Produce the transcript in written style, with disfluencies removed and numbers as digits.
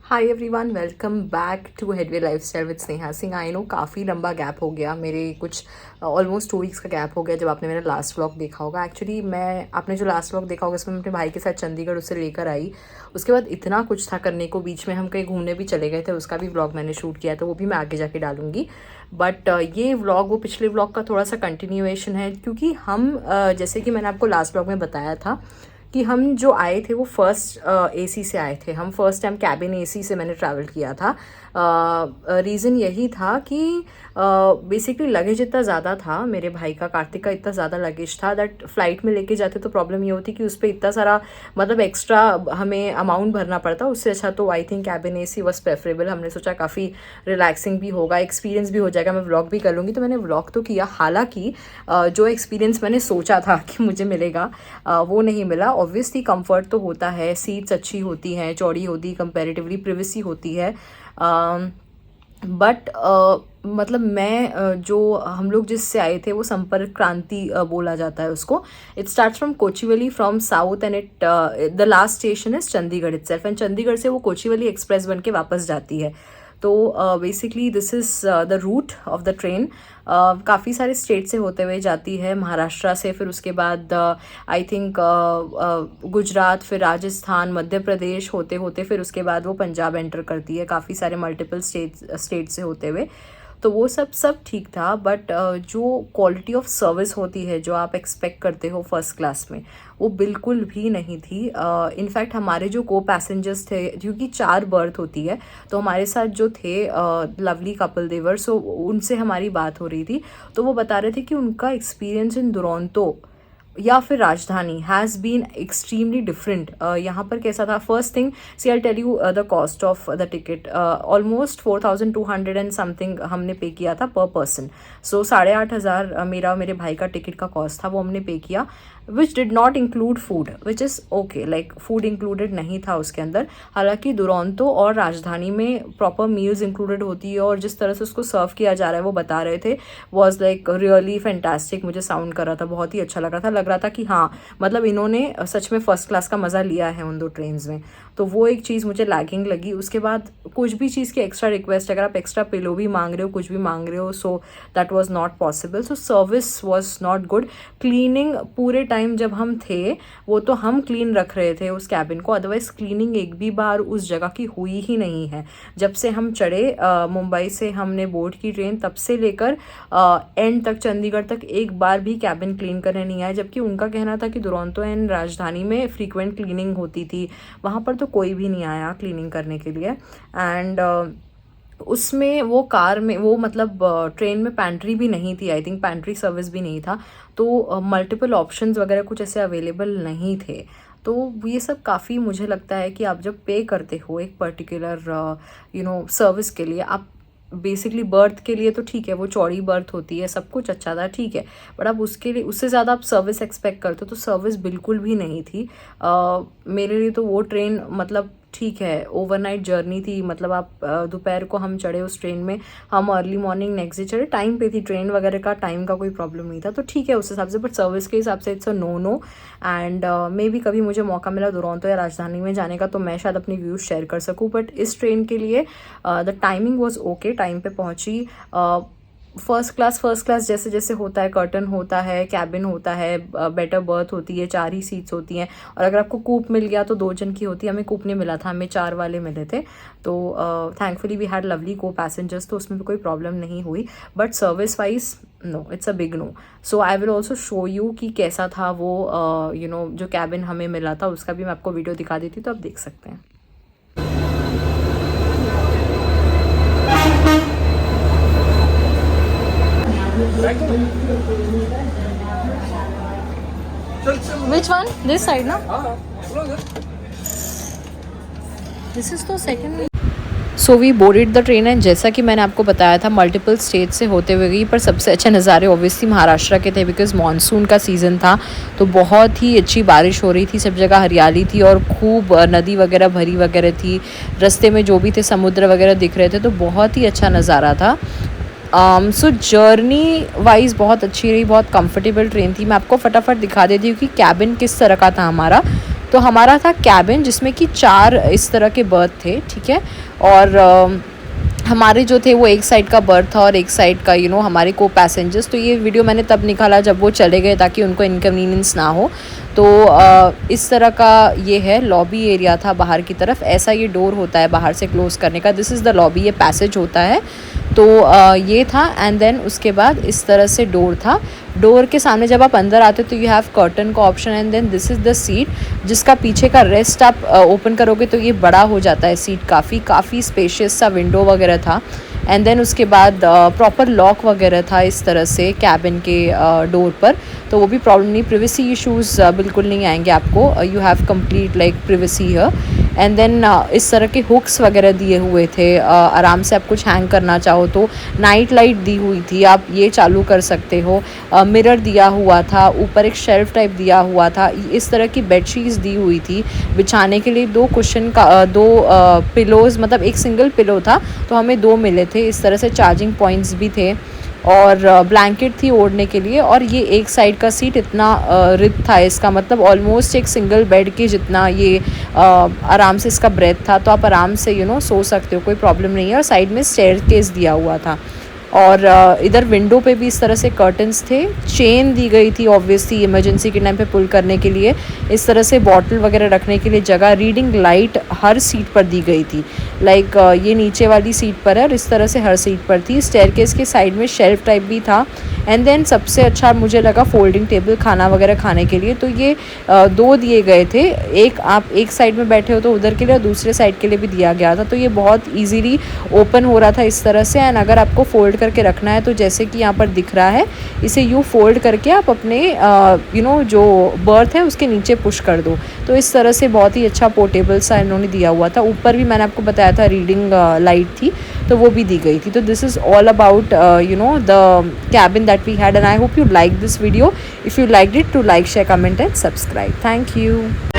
Hi everyone, welcome back to Headway Lifestyle with Sneha Singh. I know काफ़ी लंबा gap हो गया, मेरे कुछ ऑलमोस्ट 2 वीक्स का गैप हो गया जब आपने मेरा लास्ट व्लॉग देखा होगा। एक्चुअली आपने जो लास्ट व्लॉग देखा होगा उसमें मैं अपने भाई के साथ चंडीगढ़ उसे लेकर आई। उसके बाद इतना कुछ था करने को, बीच में हम कहीं घूमने भी चले गए थे, उसका भी व्लॉग मैंने शूट किया, तो वो भी मैं आगे जाके डालूंगी। बट ये व्लॉग वो पिछले व्लॉग का थोड़ा सा कंटिन्यूएशन है, क्योंकि हम जैसे कि मैंने आपको लास्ट व्लॉग में बताया था कि हम जो आए थे वो फर्स्ट एसी से आए थे। हम फर्स्ट टाइम कैबिन एसी से मैंने ट्रैवल किया था। रीज़न यही था कि बेसिकली लगेज इतना ज़्यादा था, मेरे भाई का, कार्तिक का इतना ज़्यादा लगेज था दैट फ्लाइट में लेके जाते तो प्रॉब्लम ये होती कि उस पर इतना सारा मतलब एक्स्ट्रा हमें अमाउंट भरना पड़ता। उससे अच्छा तो I think cabin AC was preferable. हमने सोचा काफ़ी रिलैक्सिंग भी होगा, एक्सपीरियंस भी हो जाएगा, मैं व्लॉग भी कर लूँगी। तो मैंने व्लॉग तो किया, हालांकि जो एक्सपीरियंस मैंने सोचा था कि मुझे मिलेगा वो नहीं मिला। ऑब्वियसली कंफर्ट तो होता है, सीट्स अच्छी होती हैं, चौड़ी होती, कंपैरेटिवली प्रिवेसी होती है, बट मतलब मैं जो हम लोग जिससे आए थे वो संपर्क क्रांति बोला जाता है उसको। It starts from Kochuveli from south and it the last station is Chandigarh itself, and Chandigarh से वो कोचीवली एक्सप्रेस बन के वापस जाती है। तो basically this is the route of the train. काफ़ी सारे स्टेट से होते हुए जाती है, महाराष्ट्र से, फिर उसके बाद आई थिंक गुजरात, फिर राजस्थान, मध्य प्रदेश होते होते फिर उसके बाद वो पंजाब एंटर करती है, काफ़ी सारे मल्टीपल स्टेट से होते हुए। तो वो सब ठीक था, बट जो क्वालिटी ऑफ सर्विस होती है जो आप एक्सपेक्ट करते हो फर्स्ट क्लास में, वो बिल्कुल भी नहीं थी। इनफैक्ट हमारे जो को पैसेंजर्स थे, क्योंकि 4 बर्थ होती है, तो हमारे साथ जो थे लवली कपल देवर, सो उनसे हमारी बात हो रही थी, तो वो बता रहे थे कि उनका एक्सपीरियंस इन दुरंतो या फिर राजधानी हैज़ बीन एक्सट्रीमली डिफरेंट। यहाँ पर कैसा था, first thing, see I tell you the cost of the ticket, almost 4200 and something हमने पे किया था पर पर्सन। सो 8500 मेरा मेरे भाई का टिकट का कॉस्ट था, वो हमने पे किया, which did not include food, which is okay, like food included नहीं था उसके अंदर। हालांकि दुरंतो और राजधानी में प्रॉपर मील्स इंक्लूडेड होती है, और जिस तरह से उसको सर्व किया जा रहा है वो बता रहे थे वॉज लाइक रियली फैंटास्टिक। मुझे साउंड कर रहा था, बहुत ही अच्छा लग रहा था कि हाँ, मतलब इन्होंने सच में फर्स्ट क्लास का मज़ा लिया है उन 2 ट्रेन्स में। तो वो एक चीज़ मुझे लैगिंग लगी। उसके बाद कुछ भी चीज़ की एक्स्ट्रा रिक्वेस्ट, अगर आप एक्स्ट्रा पिलो भी मांग रहे हो, कुछ भी मांग रहे हो, so that was not possible. So service was not good. Cleaning पूरे टाइम जब हम थे, वो तो हम क्लीन रख रहे थे उस कैबिन को, अदरवाइज क्लीनिंग एक भी बार उस जगह की हुई ही नहीं है। जब से हम चढ़े, मुंबई से हमने बोर्ड की ट्रेन, तब से लेकर एंड तक, चंडीगढ़ तक, एक बार भी कैबिन क्लीन करने नहीं आया। जबकि उनका कहना था कि दुरंतो एंड राजधानी में फ्रीक्वेंट क्लीनिंग होती थी, वहाँ पर तो कोई भी नहीं आया क्लीनिंग करने के लिए। एंड उसमें वो कार में वो मतलब ट्रेन में पैंट्री भी नहीं थी, आई थिंक पैंट्री सर्विस भी नहीं था, तो मल्टीपल ऑप्शंस वगैरह कुछ ऐसे अवेलेबल नहीं थे। तो ये सब काफ़ी, मुझे लगता है कि आप जब पे करते हो एक पर्टिकुलर सर्विस के लिए, आप बेसिकली बर्थ के लिए तो ठीक है, वो चौड़ी बर्थ होती है, सब कुछ अच्छा था, ठीक है, बट आप उसके लिए उससे ज़्यादा आप सर्विस एक्सपेक्ट करते हो, तो सर्विस बिल्कुल भी नहीं थी। मेरे लिए तो वो ट्रेन मतलब ठीक है, ओवरनाइट जर्नी थी, मतलब आप दोपहर को हम चढ़े उस ट्रेन में, हम अर्ली मॉर्निंग नेक्स्ट डे चढ़े, टाइम पे थी ट्रेन वगैरह का, टाइम का कोई प्रॉब्लम नहीं था, तो ठीक है उस हिसाब से, बट सर्विस के हिसाब से it's a no. And maybe कभी मुझे मौका मिला दुरंतो या राजधानी में जाने का, तो मैं शायद अपनी व्यूज़ शेयर कर सकूँ, बट इस ट्रेन के लिए the timing was okay, time पे पहुँची। फर्स्ट क्लास जैसे जैसे होता है, कर्टन होता है, कैबिन होता है, बेटर बर्थ होती है, 4 ही सीट्स होती हैं, और अगर आपको कूप मिल गया तो 2 जन की होती है। हमें कूप नहीं मिला था, हमें 4 वाले मिले थे, तो thankfully we had lovely co passengers, तो उसमें भी कोई प्रॉब्लम नहीं हुई। But service wise no, it's a big no. So I will also show you कि कैसा था वो जो कैबिन हमें मिला था, उसका भी मैं आपको वीडियो दिखा देती, तो आप देख सकते हैं। Which one? This side, na? This is the second. So we boarded the train, and जैसा कि मैंने आपको बताया था मल्टीपल स्टेट से होते हुए गई, पर सबसे अच्छे नज़ारे ऑब्वियसली महाराष्ट्र के थे, बिकॉज मानसून का सीज़न था, तो बहुत ही अच्छी बारिश हो रही थी, सब जगह हरियाली थी, और खूब नदी वगैरह भरी वगैरह थी, रास्ते में जो भी थे समुद्र वगैरह दिख रहे थे, तो बहुत ही अच्छा नज़ारा था। सो जर्नी वाइज बहुत अच्छी रही, बहुत कंफर्टेबल ट्रेन थी। मैं आपको फटाफट दिखा देती हूँ कि कैबिन किस तरह का था हमारा। तो हमारा था कैबिन जिसमें कि 4 इस तरह के बर्थ थे, ठीक है। और हमारे जो थे वो एक साइड का बर्थ था और एक साइड का हमारे को पैसेंजर्स। तो ये वीडियो मैंने तब निकाला जब वो चले गए ताकि उनको इनकन्वीनियंस ना हो। तो इस तरह का ये है लॉबी एरिया था बाहर की तरफ। ऐसा ये डोर होता है बाहर से क्लोज़ करने का, दिस इज़ द लॉबी, ये पैसेज होता है। तो ये था एंड देन उसके बाद इस तरह से डोर था। डोर के सामने जब आप अंदर आते तो यू हैव कर्टन का option and then this is the seat जिसका पीछे का रेस्ट आप ओपन करोगे तो ये बड़ा हो जाता है सीट, काफ़ी स्पेशियस सा विंडो वगैरह था। एंड देन उसके बाद प्रॉपर लॉक वगैरह था इस तरह से कैबिन के डोर पर, तो वो भी प्रॉब्लम नहीं, प्रिवेसी इश्यूज़ बिल्कुल नहीं आएंगे आपको, you have complete like privacy here. And then इस तरह के हुक्स वगैरह दिए हुए थे, आराम से आप कुछ हैंग करना चाहो तो। नाइट लाइट दी हुई थी, आप ये चालू कर सकते हो। मिरर दिया हुआ था, ऊपर एक शेल्फ टाइप दिया हुआ था। इस तरह की बेडशीट्स दी हुई थी बिछाने के लिए, 2 कुशन का 2 पिलोज़, मतलब एक सिंगल पिलो था तो हमें 2 मिले थे। इस तरह से चार्जिंग पॉइंट्स भी थे और ब्लैंकेट थी ओढ़ने के लिए। और ये एक साइड का सीट इतना रिप था इसका, मतलब ऑलमोस्ट एक सिंगल बेड के जितना ये आराम से इसका ब्रेथ था, तो आप आराम से सो सकते हो, कोई प्रॉब्लम नहीं है। और साइड में स्टेयरकेस दिया हुआ था और इधर विंडो पे भी इस तरह से कर्टन्स थे। चेन दी गई थी ऑब्वियसली इमरजेंसी के टाइम पे पुल करने के लिए। इस तरह से बॉटल वगैरह रखने के लिए जगह, रीडिंग लाइट हर सीट पर दी गई थी, लाइक ये नीचे वाली सीट पर है और इस तरह से हर सीट पर थी। स्टेयरकेस के साइड में शेल्फ टाइप भी था। एंड देन सबसे अच्छा मुझे लगा फोल्डिंग टेबल खाना वगैरह खाने के लिए, तो ये 2 दिए गए थे। एक आप एक साइड में बैठे हो तो उधर के लिए और दूसरे साइड के लिए भी दिया गया था, तो ये बहुत ईजीली ओपन हो रहा था इस तरह से। एंड अगर आपको फोल्ड करके रखना है तो जैसे कि यहाँ पर दिख रहा है, इसे यूँ फोल्ड करके आप अपने जो बर्थ है उसके नीचे पुश कर दो, तो इस तरह से बहुत ही अच्छा पोर्टेबल सा इन्होंने दिया हुआ था। ऊपर भी मैंने आपको बताया था रीडिंग लाइट थी, तो वो भी दी गई थी। तो this is all about the cabin that we had, and I hope you liked this video. If you liked it, to like, share, comment and subscribe. Thank you.